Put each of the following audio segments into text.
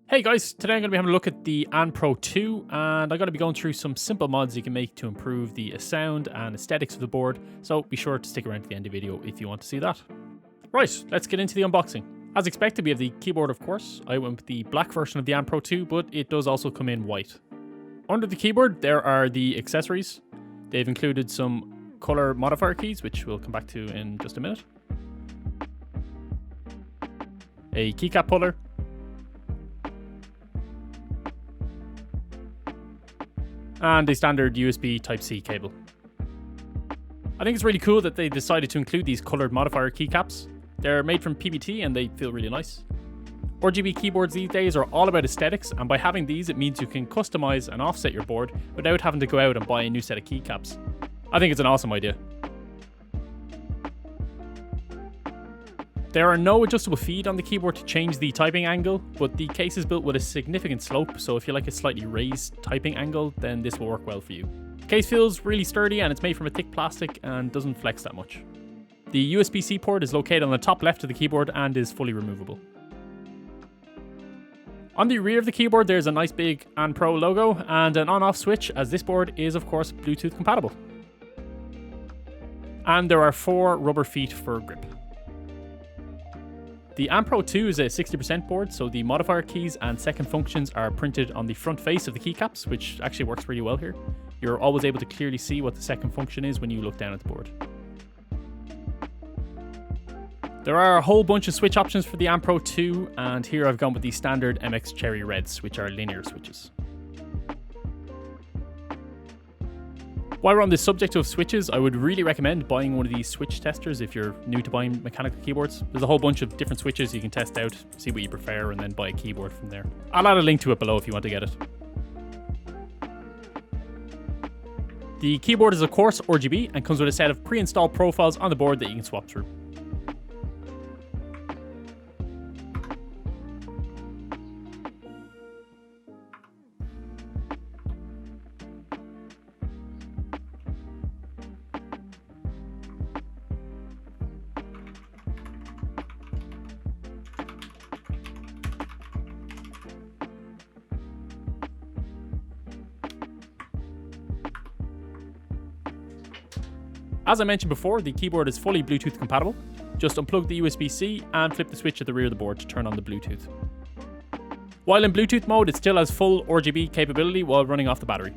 Hey guys, today I'm going to be having a look at the Pro 2 and I'm going to be going through some simple mods you can make to improve the sound and aesthetics of the board, so be sure to stick around to the end of the video if you want to see that. Right, let's get into the unboxing. As expected, we have the keyboard of course. I went with the black version of the Pro 2, but it does also come in white. Under the keyboard there are the accessories. They've included some color modifier keys, which we'll come back to in just a minute. A keycap puller. And a standard USB Type-C cable. I think it's really cool that they decided to include these colored modifier keycaps. They're made from PBT and they feel really nice. RGB keyboards these days are all about aesthetics, and by having these it means you can customize and offset your board without having to go out and buy a new set of keycaps. I think it's an awesome idea. There are no adjustable feet on the keyboard to change the typing angle, but the case is built with a significant slope, so if you like a slightly raised typing angle, then this will work well for you. The case feels really sturdy and it's made from a thick plastic and doesn't flex that much. The USB-C port is located on the top left of the keyboard and is fully removable. On the rear of the keyboard there's a nice big Pro logo and an on-off switch, as this board is of course Bluetooth compatible. And there are 4 rubber feet for grip. The Pro 2 is a 60% board, so the modifier keys and second functions are printed on the front face of the keycaps, which actually works really well here. You're always able to clearly see what the second function is when you look down at the board. There are a whole bunch of switch options for the Pro 2, and here I've gone with the standard MX Cherry Reds, which are linear switches. While we're on the subject of switches, I would really recommend buying one of these switch testers if you're new to buying mechanical keyboards. There's a whole bunch of different switches you can test out, see what you prefer, and then buy a keyboard from there. I'll add a link to it below if you want to get it. The keyboard is of course RGB and comes with a set of pre-installed profiles on the board that you can swap through. As I mentioned before, the keyboard is fully Bluetooth compatible. Just unplug the USB-C and flip the switch at the rear of the board to turn on the Bluetooth. While in Bluetooth mode, it still has full RGB capability while running off the battery.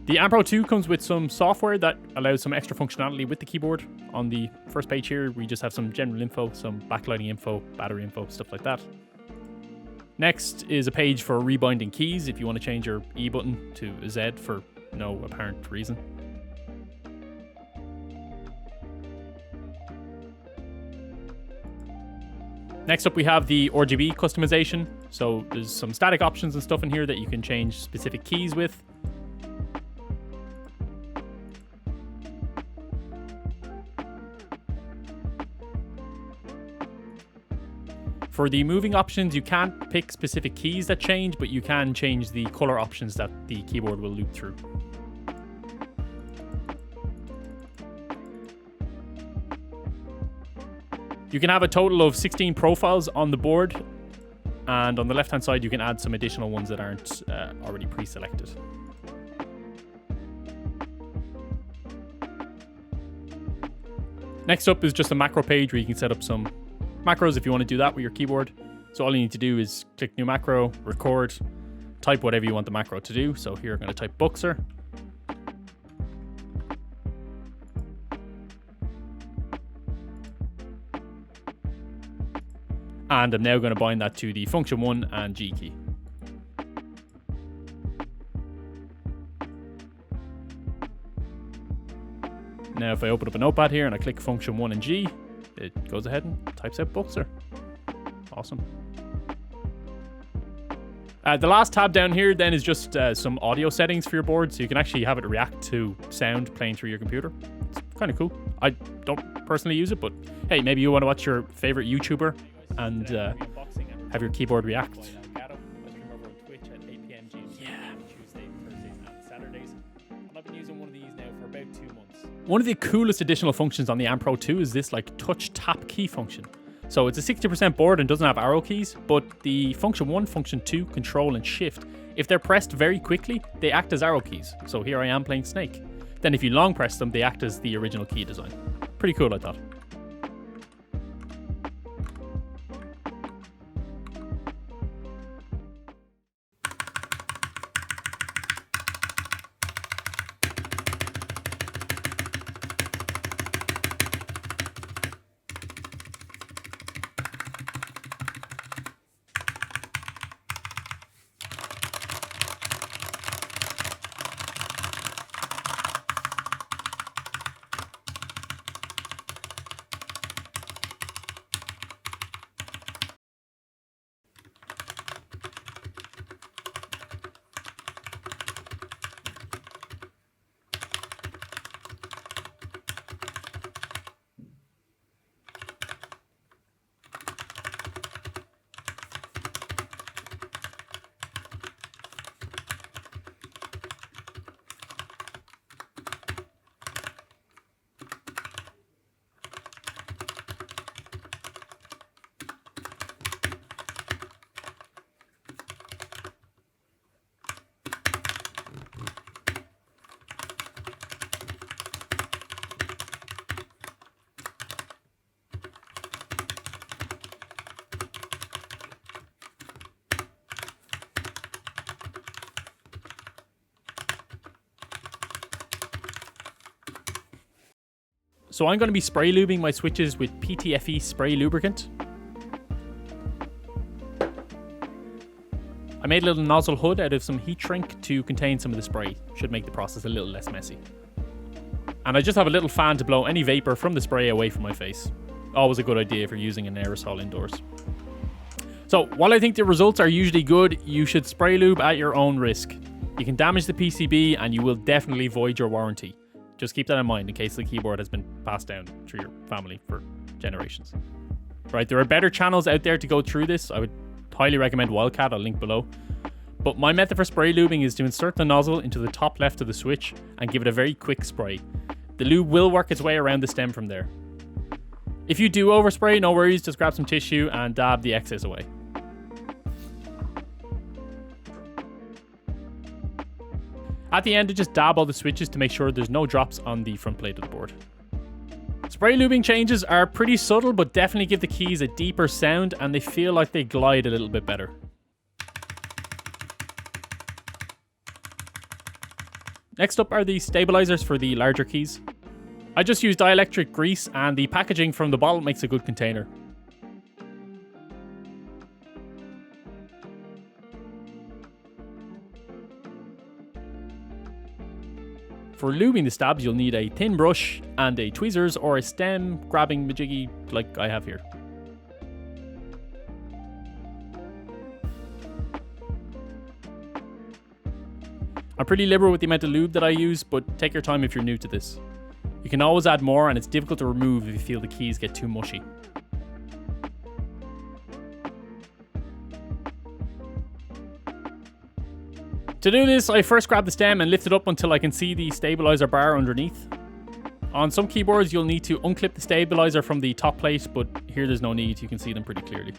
The Pro 2 comes with some software that allows some extra functionality with the keyboard. On the first page here, we just have some general info, some backlighting info, battery info, stuff like that. Next is a page for rebinding keys if you want to change your E button to a Z for no apparent reason. Next up we have the RGB customization. So there's some static options and stuff in here that you can change specific keys with. For the moving options, you can't pick specific keys that change, but you can change the color options that the keyboard will loop through. You can have a total of 16 profiles on the board, and on the left-hand side you can add some additional ones that aren't already pre-selected. Next up is just a macro page where you can set up some macros if you want to do that with your keyboard. So all you need to do is click new macro, record, type whatever you want the macro to do. So here I'm going to type Buxer. And I'm now going to bind that to the function 1 and G key. Now if I open up a notepad here and I click function 1 and G, it goes ahead and types out Buxer. Awesome. The last tab down here then is just some audio settings for your board, so you can actually have it react to sound playing through your computer. It's kind of cool. I don't personally use it, but hey, maybe you want to watch your favorite YouTuber and have your keyboard react. Yeah. One of the coolest additional functions on the AND Pro 2 is this like touch tap key function. So it's a 60% board and doesn't have arrow keys, but the function 1, function 2, control and shift, if they're pressed very quickly, they act as arrow keys. So here I am playing Snake. Then if you long press them, they act as the original key design. Pretty cool, I thought. So I'm going to be spray lubing my switches with PTFE spray lubricant. I made a little nozzle hood out of some heat shrink to contain some of the spray. Should make the process a little less messy. And I just have a little fan to blow any vapor from the spray away from my face. Always a good idea if you're using an aerosol indoors. So while I think the results are usually good, you should spray lube at your own risk. You can damage the PCB and you will definitely void your warranty. Just keep that in mind in case the keyboard has been passed down through your family for generations. Right, there are better channels out there to go through this. I would highly recommend Wildcat, I'll link below. But my method for spray lubing is to insert the nozzle into the top left of the switch and give it a very quick spray. The lube will work its way around the stem from there. If you do overspray, no worries, just grab some tissue and dab the excess away. At the end, I just dab all the switches to make sure there's no drops on the front plate of the board. Spray lubing changes are pretty subtle, but definitely give the keys a deeper sound and they feel like they glide a little bit better. Next up are the stabilizers for the larger keys. I just use dielectric grease and the packaging from the bottle makes a good container. For lubing the stabs, you'll need a thin brush and a tweezers or a stem grabbing majiggy like I have here. I'm pretty liberal with the amount of lube that I use, but take your time if you're new to this. You can always add more and it's difficult to remove if you feel the keys get too mushy. To do this, I first grab the stem and lift it up until I can see the stabilizer bar underneath. On some keyboards, you'll need to unclip the stabilizer from the top plate, but here there's no need, you can see them pretty clearly.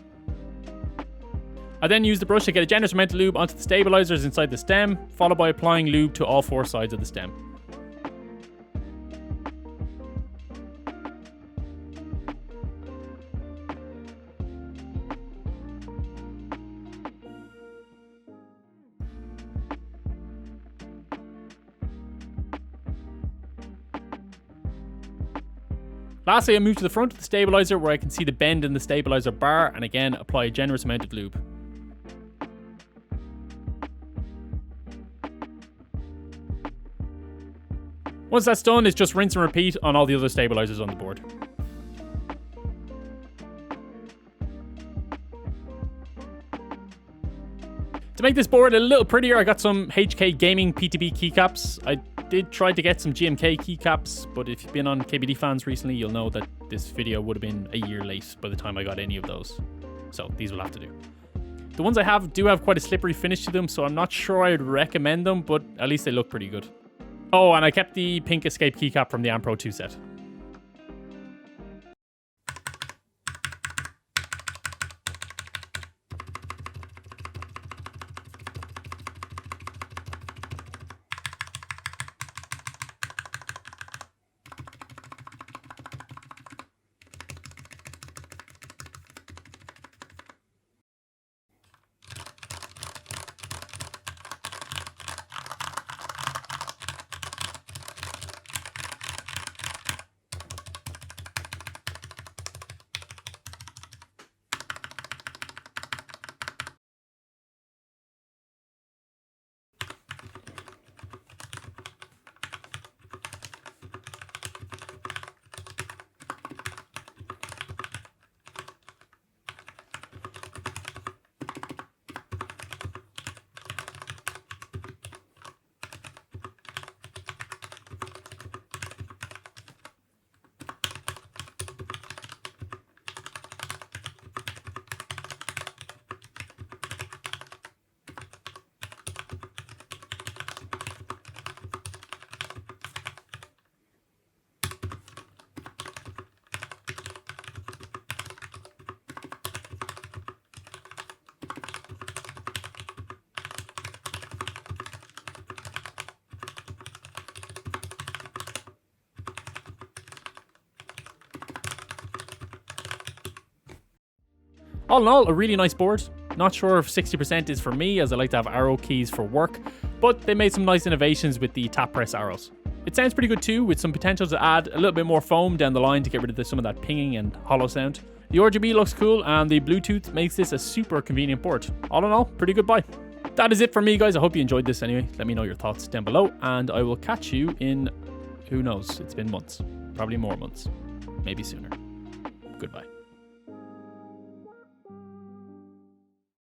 I then use the brush to get a generous amount of lube onto the stabilizers inside the stem, followed by applying lube to all four sides of the stem. Lastly, I move to the front of the stabilizer where I can see the bend in the stabilizer bar and again apply a generous amount of lube. Once that's done, it's just rinse and repeat on all the other stabilizers on the board. To make this board a little prettier, I got some HK Gaming PTB keycaps. I did try to get some GMK keycaps, but if you've been on KBD fans recently, you'll know that this video would have been a year late by the time I got any of those. So these will have to do. The ones I have do have quite a slippery finish to them, so I'm not sure I'd recommend them, but at least they look pretty good. Oh, and I kept the pink escape keycap from the Pro 2 set. All in all, a really nice board. Not sure if 60% is for me, as I like to have arrow keys for work, but they made some nice innovations with the tap press arrows. It sounds pretty good too, with some potential to add a little bit more foam down the line to get rid of some of that pinging and hollow sound. The RGB looks cool, and the Bluetooth makes this a super convenient board. All in all, pretty good buy. That is it for me, guys. I hope you enjoyed this anyway. Let me know your thoughts down below, and I will catch you in, who knows, it's been months. Probably more months. Maybe sooner. Goodbye.